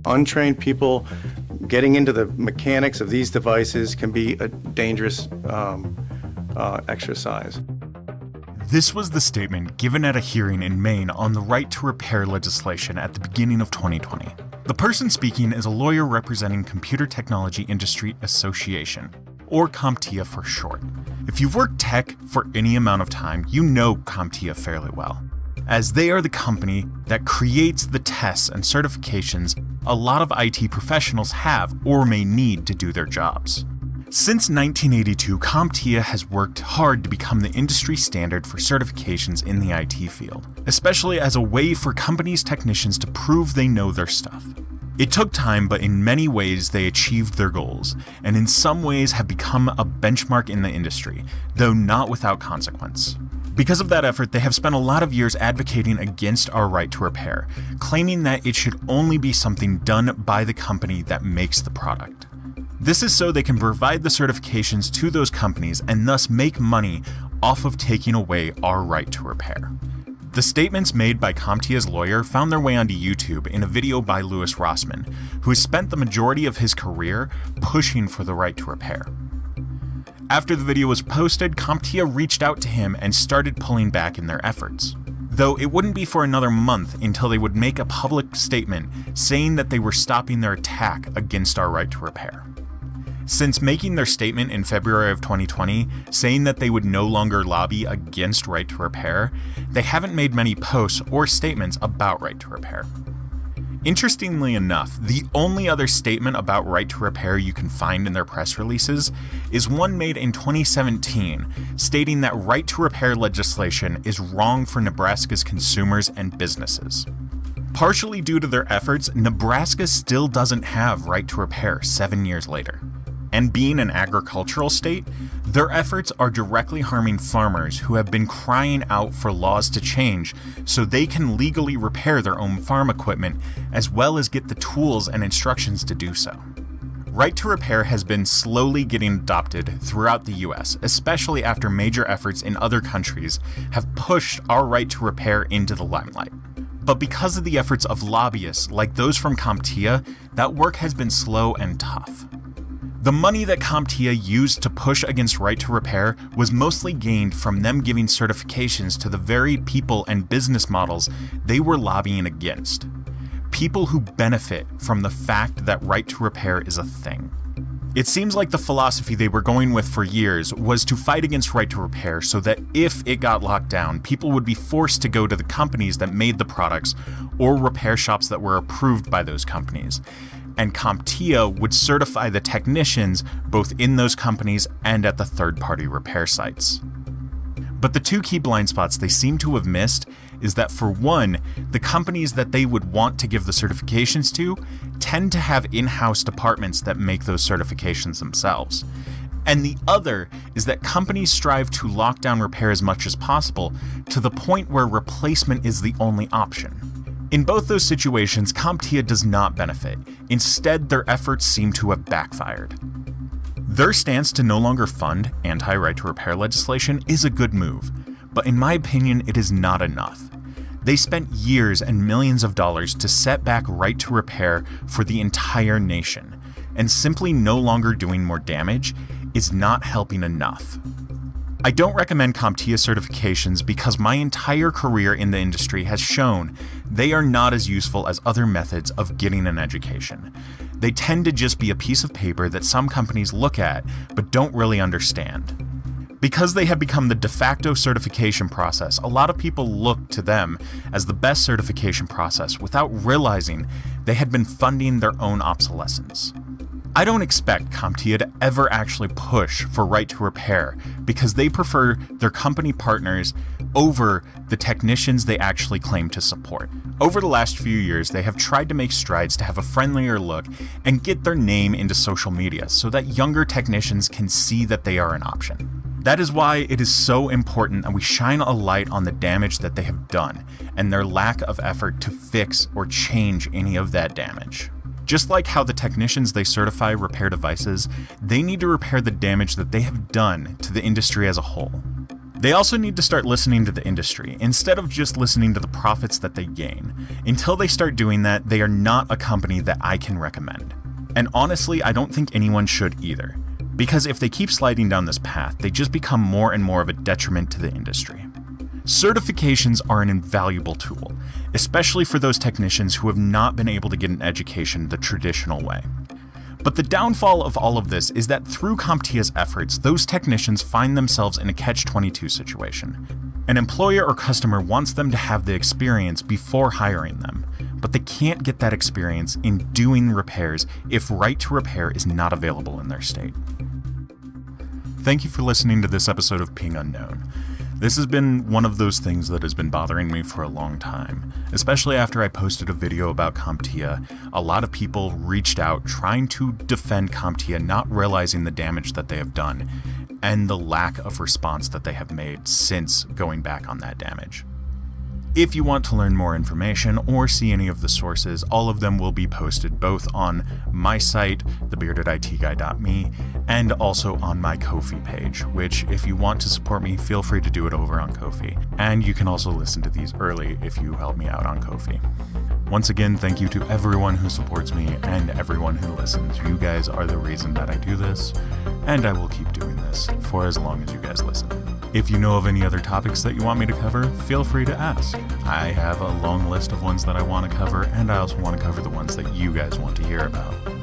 Untrained people getting into the mechanics of these devices can be a dangerous exercise. This was the statement given at a hearing in Maine on the right to repair legislation at the beginning of 2020. The person speaking is a lawyer representing Computer Technology Industry Association, or CompTIA for short. If you've worked tech for any amount of time, you know CompTIA fairly well, as they are the company that creates the tests and certifications a lot of IT professionals have or may need to do their jobs. Since 1982, CompTIA has worked hard to become the industry standard for certifications in the IT field, especially as a way for companies' technicians to prove they know their stuff. It took time, but in many ways they achieved their goals, and in some ways have become a benchmark in the industry, though not without consequence. Because of that effort, they have spent a lot of years advocating against our right to repair, claiming that it should only be something done by the company that makes the product. This is so they can provide the certifications to those companies and thus make money off of taking away our right to repair. The statements made by CompTIA's lawyer found their way onto YouTube in a video by Louis Rossman, who has spent the majority of his career pushing for the right to repair. After the video was posted, CompTIA reached out to him and started pulling back in their efforts. Though it wouldn't be for another month until they would make a public statement saying that they were stopping their attack against our right to repair. Since making their statement in February of 2020, saying that they would no longer lobby against right to repair, they haven't made many posts or statements about right to repair. Interestingly enough, the only other statement about right to repair you can find in their press releases is one made in 2017, stating that right to repair legislation is wrong for Nebraska's consumers and businesses. Partially due to their efforts, Nebraska still doesn't have right to repair 7 years later. And being an agricultural state, their efforts are directly harming farmers who have been crying out for laws to change so they can legally repair their own farm equipment as well as get the tools and instructions to do so. Right to repair has been slowly getting adopted throughout the US, especially after major efforts in other countries have pushed our right to repair into the limelight. But because of the efforts of lobbyists like those from CompTIA, that work has been slow and tough. The money that CompTIA used to push against right to repair was mostly gained from them giving certifications to the very people and business models they were lobbying against. People who benefit from the fact that right to repair is a thing. It seems like the philosophy they were going with for years was to fight against right to repair so that if it got locked down, people would be forced to go to the companies that made the products or repair shops that were approved by those companies. And CompTIA would certify the technicians both in those companies and at the third-party repair sites. But the two key blind spots they seem to have missed is that, for one, the companies that they would want to give the certifications to tend to have in-house departments that make those certifications themselves. And the other is that companies strive to lock down repair as much as possible to the point where replacement is the only option. In both those situations, CompTIA does not benefit. Instead, their efforts seem to have backfired. Their stance to no longer fund anti-right to repair legislation is a good move, but in my opinion, it is not enough. They spent years and millions of dollars to set back right to repair for the entire nation, and simply no longer doing more damage is not helping enough. I don't recommend CompTIA certifications because my entire career in the industry has shown they are not as useful as other methods of getting an education. They tend to just be a piece of paper that some companies look at but don't really understand. Because they have become the de facto certification process, a lot of people look to them as the best certification process without realizing they had been funding their own obsolescence. I don't expect CompTIA to ever actually push for right to repair because they prefer their company partners over the technicians they actually claim to support. Over the last few years, they have tried to make strides to have a friendlier look and get their name into social media so that younger technicians can see that they are an option. That is why it is so important that we shine a light on the damage that they have done and their lack of effort to fix or change any of that damage. Just like how the technicians they certify repair devices, they need to repair the damage that they have done to the industry as a whole. They also need to start listening to the industry, instead of just listening to the profits that they gain. Until they start doing that, they are not a company that I can recommend. And honestly, I don't think anyone should either. Because if they keep sliding down this path, they just become more and more of a detriment to the industry. Certifications are an invaluable tool, especially for those technicians who have not been able to get an education the traditional way. But the downfall of all of this is that through CompTIA's efforts, those technicians find themselves in a catch-22 situation. An employer or customer wants them to have the experience before hiring them, but they can't get that experience in doing repairs if right to repair is not available in their state. Thank you for listening to this episode of Ping Unknown. This has been one of those things that has been bothering me for a long time, especially after I posted a video about CompTIA. A lot of people reached out trying to defend CompTIA, not realizing the damage that they have done and the lack of response that they have made since going back on that damage. If you want to learn more information or see any of the sources, all of them will be posted both on my site, thebeardeditguy.me, and also on my Ko-fi page, which if you want to support me, feel free to do it over on Ko-fi. And you can also listen to these early if you help me out on Ko-fi. Once again, thank you to everyone who supports me and everyone who listens. You guys are the reason that I do this, and I will keep doing this for as long as you guys listen. If you know of any other topics that you want me to cover, feel free to ask. I have a long list of ones that I want to cover, and I also want to cover the ones that you guys want to hear about.